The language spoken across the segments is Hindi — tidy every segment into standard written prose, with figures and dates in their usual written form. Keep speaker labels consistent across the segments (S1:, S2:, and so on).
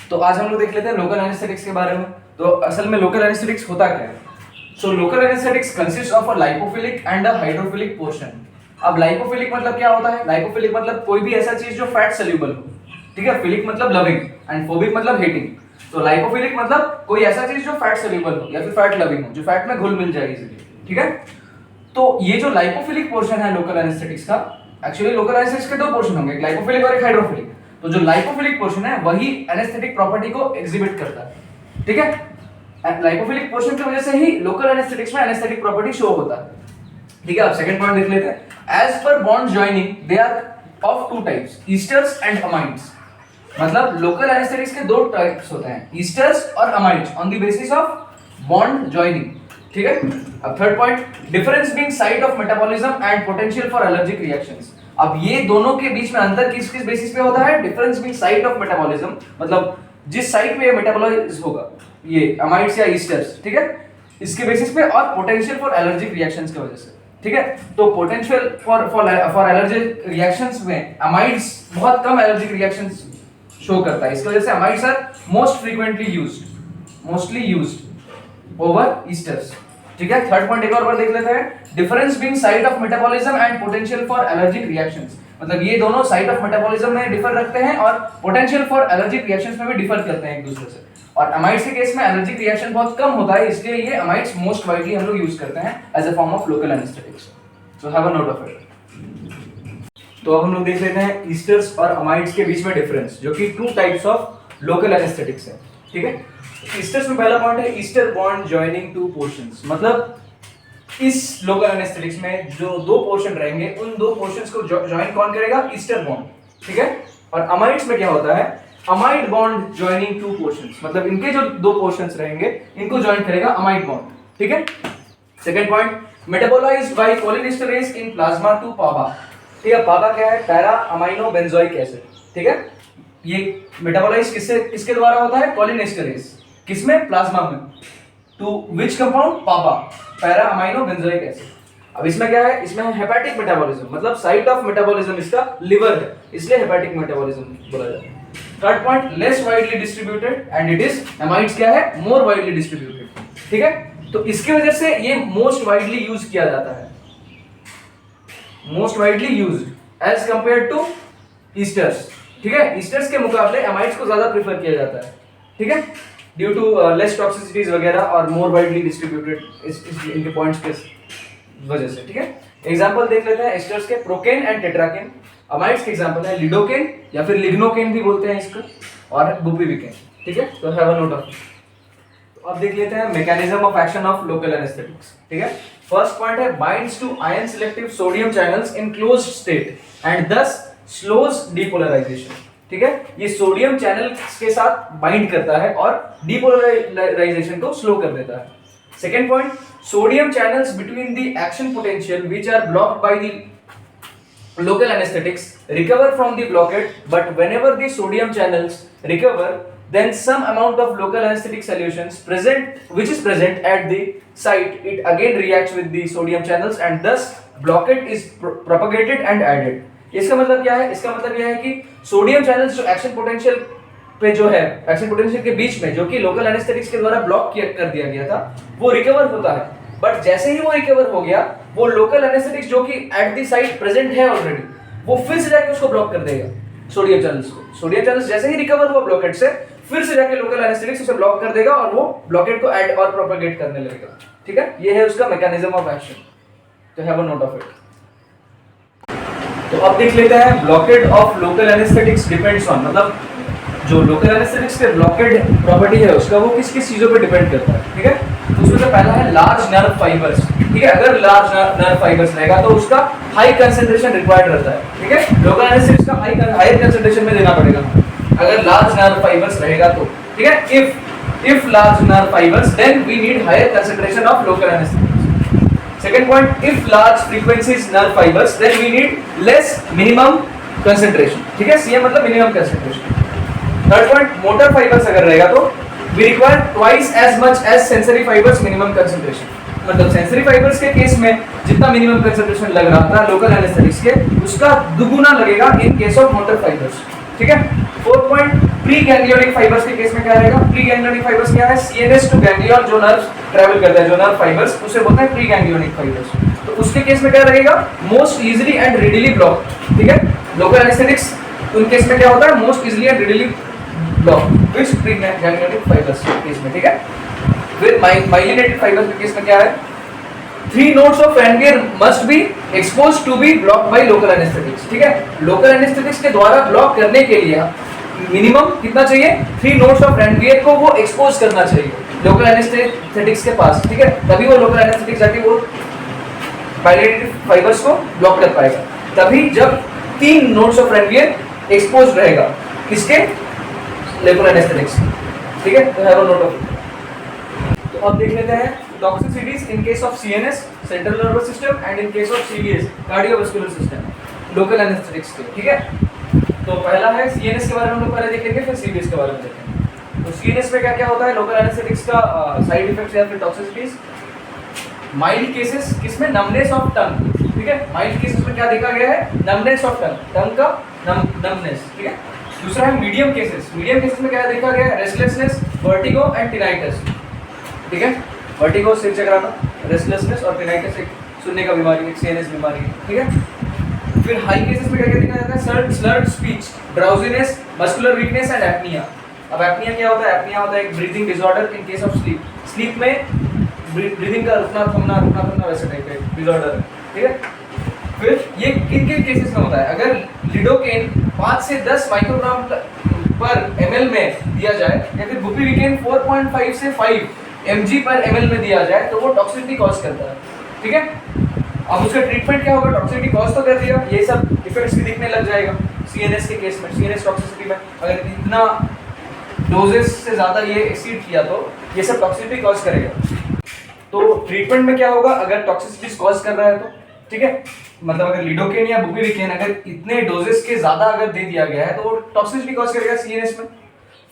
S1: तो आज हम लोग देख लेते हैं लोकल एनेस्थेटिक्स के बारे में। तो असल में लोकल एनेस्थेटिक्स होता क्या है? So local anaesthetics consist of a lipophilic and a hydrophilic portion. अब लाइपोफिलिक मतलब क्या होता है? लाइपोफिलिक मतलब कोई भी ऐसा चीज जो फैट सोल्यूबल हो, ठीक है। फिलिक मतलब लविंग एंड फोबिक मतलब हेटिंग। तो लाइपोफिलिक मतलब कोई ऐसा चीज जो फैट सोल्यूबल हो या फिर फैट लविंग हो, जो फैट में घुल मिल जाए इजीली, ठीक है। तो ये जो लाइपोफिलिक पोर्शन है लोकल एनेस्थेटिक्स का, एक्चुअली लोकल एनेस्थेटिक्स के दो पोर्शन होंगे, एक लाइपोफिलिक और एक हाइड्रोफिलिक। तो जो लाइपोफिलिक पोर्शन है वही एनेस्थेटिक प्रॉपर्टी को एग्जिबिट करता है, ठीक है। लाइपोफिलिक पोर्शन की वजह से ही लोकल एनेस्थेटिक्स में एनेस्थेटिक प्रॉपर्टी शो होता है, ठीक है। अब सेकंड पॉइंट देख लेते हैं। As per bond joining they are of two types, esters and amides. मतलब लोकल एनेस्थेटिक्स के दो टाइप्स होते हैं, ईस्टर्स और amides, on the basis of bond joining, ठीक है। अब third point, difference being site of metabolism and potential for allergic reactions. अब ये दोनों के बीच में अंतर किस किस बेसिस पे होता है? Difference being site of metabolism, मतलब जिस साइट पे ये मेटाबॉलाइज होगा, ये अमाइड्स या ईस्टर्स, ठीक है, इसके बेसिस पे, और पोटेंशियल फॉर एलर्जिक रिएक्शंस की वजह से, ठीक है। तो पोटेंशियल फॉर एलर्जिक रिएक्शंस में अमाइड्स बहुत कम एलर्जिक रिएक्शंस शो करता है, इसकी वजह से amides are mostly used over esters, ठीक है। थर्ड पॉइंट एक और बार देख लेते हैं। Difference being site of metabolism and potential for allergic reactions, मतलब ये दोनों साइट ऑफ मेटाबॉलिज्म में डिफर रखते हैं और पोटेंशियल फॉर एलर्जिक रिएक्शंस में भी डिफर करते हैं एक दूसरे से। और अमाइड्स के केस में एलर्जिक रिएक्शन बहुत कम होता है, इसलिए ये अमाइड्स मोस्ट वाइडली हम लोग यूज करते हैं as a form of local anaesthetics. So have a note of it. तो अब हम लोग देख लेते हैं ईस्टर्स और अमाइड्स के बीच में डिफरेंस, जो कि two types of local anaesthetics है, ठीक है। ईस्टर्स में पहला पॉइंट है ester bond joining two portions. मतलब इस लोकल एनेस्थेटिक्स में जो दो पोर्शन रहेंगे, उन दो पोर्शंस को जॉइन कौन करेगा? ईस्टर बॉन्ड, ठीक है। और अमाइड्स में क्या होता है? Amide bond joining two portions, मतलब इनके जो दो पोर्शंस रहेंगे इनको जॉइन करेगा अमाइड बॉन्ड, ठीक है। Second point, metabolised by cholinesterase in plasma to PABA. ठीक है, पाबा क्या है? पैरा अमाइनो बेंजोइक एसिड, ठीक है। ये मेटाबोलाइज किसके द्वारा होता है? कोलिनेस्टरेज। किसमें? प्लाज्मा में। To which compound? PABA, para amino benzoic acid. अब इसमें क्या है? इसमें हेपेटिक मेटाबॉलिज्म, मतलब साइट ऑफ मेटाबॉलिज्म इसका लिवर है, इसलिए हेपेटिक मेटाबॉलिज्म बोला जाता है। Third point, less widely distributed and it is, amides क्या है? मोर वाइडली डिस्ट्रीब्यूटेड, ठीक है। तो इसकी वजह से ये मोस्ट वाइडली यूज किया जाता है, most widely used as compared to esters, ठीक है। ईस्टर्स के मुकाबले अमाइड्स को ज्यादा प्रेफर किया जाता है, ठीक है, ड्यू टू लेस टॉक्सिसिटीज वगैरह और मोर वाइडली डिस्ट्रीब्यूटेड इनके पॉइंट्स के वजह से, ठीक है। एग्जांपल देख लेते हैं एस्टर्स के, प्रोकेन एंड टेट्राकेन। अमाइड्स के एग्जांपल है लिडोकेन या फिर लिग्नोकेन भी बोलते हैं इसको, और बुपिविकेन, ठीक है। तो हैव अ नोट ऑफ। तो अब देख लेते हैं mechanism of action of local anaesthetics, ठीक है। फर्स्ट पॉइंट है binds to ion selective sodium channels in closed state and this slows depolarisation, ठीक है। ये सोडियम चैनल के साथ बाइंड करता है और डीपोलराइजेशन को स्लो कर देता है। Second point, sodium channels between the action potential which are blocked by the local anesthetics recover from the blockade, but whenever the sodium channels recover, then some amount of local anesthetic solutions which is present at the site, it again reacts with the sodium channels and thus blockade is propagated and added. इसका मतलब क्या है? इसका मतलब यह है कि सोडियम चैनल्स जो एक्शन पोटेंशियल पे जो है, एक्शन पोटेंशियल के बीच में, जो कि लोकल एनेस्थेटिक्स के द्वारा ब्लॉक कर दिया गया था, वो रिकवर होता है। बट जैसे ही वो रिकवर हो गया, वो लोकल एनेस्थेटिक्स जो कि एट द साइट प्रेजेंट है ऑलरेडी, वो फिर से जाके उसको ब्लॉक कर देगा सोडियम चैनल्स को। सोडियम चैनल्स जैसे ही रिकवर हुआ ब्लॉकेट से, फिर से जाके लोकल एनेस्थेटिक्स उसे ब्लॉक कर देगा और वो ब्लॉकेट को ऐड और प्रोपेगेट करने लगेगा, ठीक है। ये है उसका मैकेनिज्म ऑफ एक्शन। तो have a note of it. तो अब देख लेते हैं blockade of local anaesthetics depends on, मतलब जो लोकल एनेस्थेटिक्स के ब्लॉकेड प्रॉपर्टी है उसका, वो किस किस चीजों पे डिपेंड करता है, ठीक है। तो उसमें से पहला है लार्ज नर्व फाइबर्स, ठीक है। अगर लार्ज नर्व फाइबर्स रहेगा तो उसका हाई कंसंट्रेशन रिक्वायर्ड रहता है, ठीक है। लोकल एनेस्थेटिक्स का हाई कंसंट्रेशन में देना पड़ेगा अगर लार्ज नर्व फाइबर्स रहेगा तो, ठीक है। If large nerve fibres, then we need higher concentration of local anaesthetics. Second point, if large frequencies nerve fibres, then we need less minimum concentration, ठीक है। सीएम मतलब minimum concentration. Third point, motor fibres अगर रहेगा तो we require twice as much as sensory fibers minimum concentration, मतलब सेंसरी फाइबर्स के केस में जितना मिनिमम कंसंट्रेशन लग रहा था लोकल एनेस्थेटिक्स के, उसका दुगुना लगेगा इन केस ऑफ मोटर फाइबर्स, ठीक है। Fourth point, pre ganglionic fibres के केस में क्या रहेगा? प्री गैंग्लियोनिक फाइबर्स क्या है? सीएनएस टू गैंग्लियन जो नर्व्स ट्रैवल करता है, जो नर्व फाइबर्स, उसे बोलते हैं प्री गैंग्लियोनिक फाइबर्स। तो उसके केस में क्या रहेगा? Most easily and readily block, ठीक है। लोकल एनेस्थेटिक्स उन केस में क्या होता है? Most easily and readily block with pre ganglionic fibres के केस में, ठीक है। फिर माइलिनेटेड फाइबर्स के केस में क्या है? 3 nodes of Ranvier must be exposed to be blocked by local anesthetics, ठीक है। लोकल एनेस्थेटिक्स के द्वारा ब्लॉक करने के लिए मिनिमम कितना चाहिए? 3 nodes of Ranvier को वो एक्सपोज करना चाहिए लोकल एनेस्थेटिक्स के पास, ठीक है। तभी वो लोकल एनेस्थेटिक जाके वो माइलिनेटेड फाइबर्स को ब्लॉक कर पाएगा। तभी जब 3 nodes of Ranvier एक्सपोज रहेगा किसके? लोकल एनेस्थेटिक्स, ठीक है। तो have a note of it. तो अब देख लेते हैं toxicities in case of CNS, central nervous system, and in case of CVS, cardiovascular system, local anaesthetics के, ठीक है। तो पहला है सीएनएस के बारे में हम लोग पहले देखेंगे, फिर सीवीएस के बारे में देखेंगे। तो सीएनएस में क्या क्या होता है लोकल एनेस्थेटिक्स का साइड इफेक्ट्स या फिर टॉक्सिसिटीज? माइल्ड केसेस किसमें? नमनेस ऑफ टंग, ठीक है। माइल्ड केसेस में क्या देखा गया है? नमनेस ऑफ टंग, टंग का नमनेस, ठीक है। दूसरा है मीडियम केसेस। मीडियम केसेस में क्या देखा गया है? रेस्टलेसनेस, वर्टिगो एंड टिनाइटस, ठीक है। वर्टिगो सिर चकराना, रेस्टलेसनेस और टिनाइटस एक सुनने का बीमारी, एक सीएनएस बीमारी है, ठीक है। फिर हाई केसेस में क्या क्या देखा जाता है? Slurred speech, drowsiness, muscular weakness and apnoea. अब एपनिया क्या होता है? एपनिया होता है एक breathing disorder in case of sleep. Sleep में ब्रीथिंग का रुकना थमना वैसे टाइप का डिसऑर्डर है, ठीक है। फिर ये किन किन केसेस में होता है? अगर लिडोकेन 5 से 10 माइक्रोग्राम पर एमएल में दिया जाए या फिर बुपिविकेन 4.5 से 5 mg पर ml में दिया जाए तो वो टॉक्सिसिटी कॉज करता है, ठीक है। अब उसका ट्रीटमेंट क्या होगा? टॉक्सिसिटी कॉज तो कर दिया, ये सब इफेक्ट्स भी दिखने लग जाएगा सीएनएस के केस में। सीएनएस टॉक्सिसिटी में अगर इतना डोजेस से ज़्यादा ये एक्सीड किया तो ये सब टॉक्सिसिटी कॉज करेगा। तो ट्रीटमेंट में क्या होगा अगर टॉक्सिसिटी कॉज कर रहा है तो? ठीक है, मतलब अगर लिडोकेन या बुपिविकेन अगर इतने डोजेस के ज़्यादा अगर दे दिया गया है तो वो टॉक्सिसिटी कॉज करेगा सीएनएस में।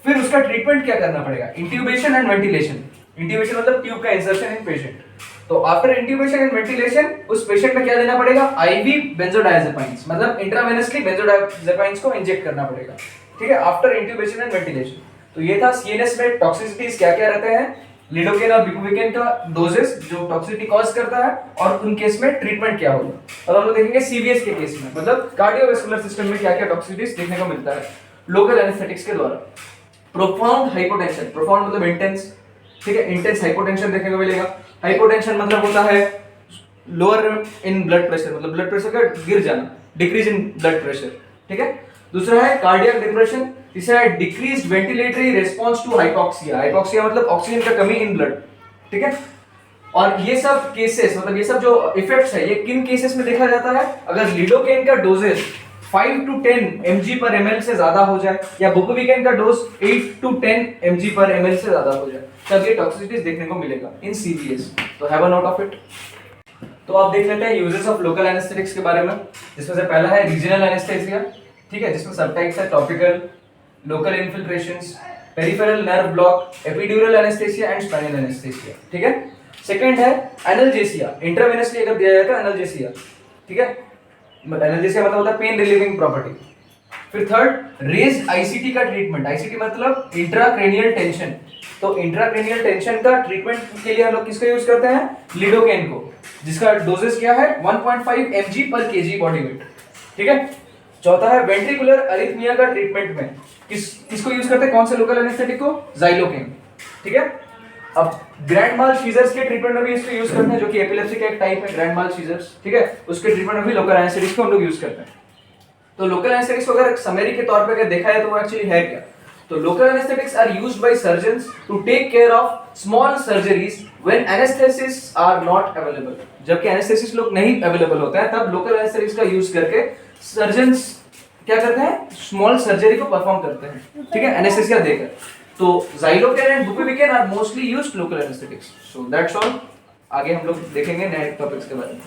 S1: फिर उसका ट्रीटमेंट क्या करना पड़ेगा? Intubation and ventilation. इंट्यूबेशन मतलब ट्यूब का इंसर्शन इन पेशेंट। तो आफ्टर इंट्यूबेशन एंड वेंटिलेशन उस पेशेंट में क्या देना पड़ेगा? आईवी बेंजोडायजेपाइंस, मतलब इंट्रावेनसली बेंजोडायजेपाइंस को इंजेक्ट करना पड़ेगा, ठीक है, आफ्टर इंट्यूबेशन एंड वेंटिलेशन। तो ये था सीएनएस में टॉक्सिसिटीज क्या क्या रहते हैं, लिडोकेन और बुपिविकेन का डोजेस जो टॉक्सिसिटी कॉज करता है और उन केस में ट्रीटमेंट क्या होगा। अब हम लोग देखेंगे सीवीएस के केस में, मतलब कार्डियोवास्कुलर सिस्टम में क्या क्या टॉक्सिसिटीज देखने को मिलता है लोकल एनेस्थेटिक्स के द्वारा। प्रोफाउंड हाइपोटेंशन, प्रोफाउंड मतलब इंटेंस, ठीक है, इंटेंस हाइपोटेंशन देखने को मिलेगा। हाइपोटेंशन मतलब होता है लोअर इन ब्लड प्रेशर, मतलब ब्लड प्रेशर का गिर जाना, डिक्रीज इन ब्लड प्रेशर, ठीक है। दूसरा है कार्डियक डिप्रेशन। तीसरा है decreased ventilatory response to hypoxia. Hypoxia मतलब ऑक्सीजन का कमी इन ब्लड, ठीक है। और ये सब केसेस, मतलब ये सब जो इफेक्ट्स है ये किन केसेस में देखा जाता है? अगर लिडोकेन का डोजेज 5 to 10 mg पर ml से ज्यादा हो जाए या बुपिविकेन का डोज 8 to 10 mg पर ml से ज्यादा हो जाए तब ये टॉक्सिसिटीज देखने को मिलेगा इन सीवीएस। तो have a note of it. तो आप देख लेते हैं यूजेस ऑफ लोकल एनेस्थेटिक्स के बारे में, जिसमें से पहला है रीजनल एनेस्थेसिया, ठीक है, जिसमें सब टाइप्स है topical, local infiltrations, peripheral nerve block, epidural anaesthesia and spinal anaesthesia, ठीक है। सेकंड है एनाल्जेसिया, इंट्रावेनसली अगर दिया जाता है एनाल्जेसिया, ठीक है, एनाल्जेसिया मतलब होता है पेन रिलीविंग प्रॉपर्टी। फिर थर्ड रेज्ड आईसीटी का ट्रीटमेंट, आईसीटी मतलब इंट्राक्रेनियल टेंशन। तो इंट्राक्रेनियल टेंशन का ट्रीटमेंट के लिए हम लोग किसको यूज करते हैं? लिडोकेन को, जिसका डोजेस क्या है? 1.5 mg पर kg बॉडी वेट, ठीक है। चौथा है वेंट्रिकुलर अरिथमिया का ट्रीटमेंट में किसको यूज करते हैं? कौन से लोकल एनेस्थेटिक को? ज़ाइलोकेन, ठीक है। अब ग्रैंड माल सीजर्स के ट्रीटमेंट में भी इसको यूज करते हैं, जो कि एपिलेप्सी का एक टाइप है ग्रैंड माल सीजर्स, ठीक है, उसके ट्रीटमेंट में भी लोकल एनेस्थेटिक्स को हम लोग यूज करते हैं। तो लोकल एनेस्थेटिक्स को अगर समरी के तौर पे अगर देखा है तो वो एक्चुअली है क्या? तो local anaesthetics are used by surgeons to take care of small surgeries when anaesthetists are not available. जबकि एनेस्थेसिस लोग नहीं अवेलेबल होता है तब लोकल एनेस्थेटिक्स का यूज करके सर्जन्स क्या करते हैं? स्मॉल सर्जरी को परफॉर्म करते हैं, ठीक है, एनेस्थेसिया देकर। तो xylocaine and bupivacaine are mostly used local anaesthetics. So that's all. आगे हम लोग देखेंगे नए टॉपिक्स के बारे में।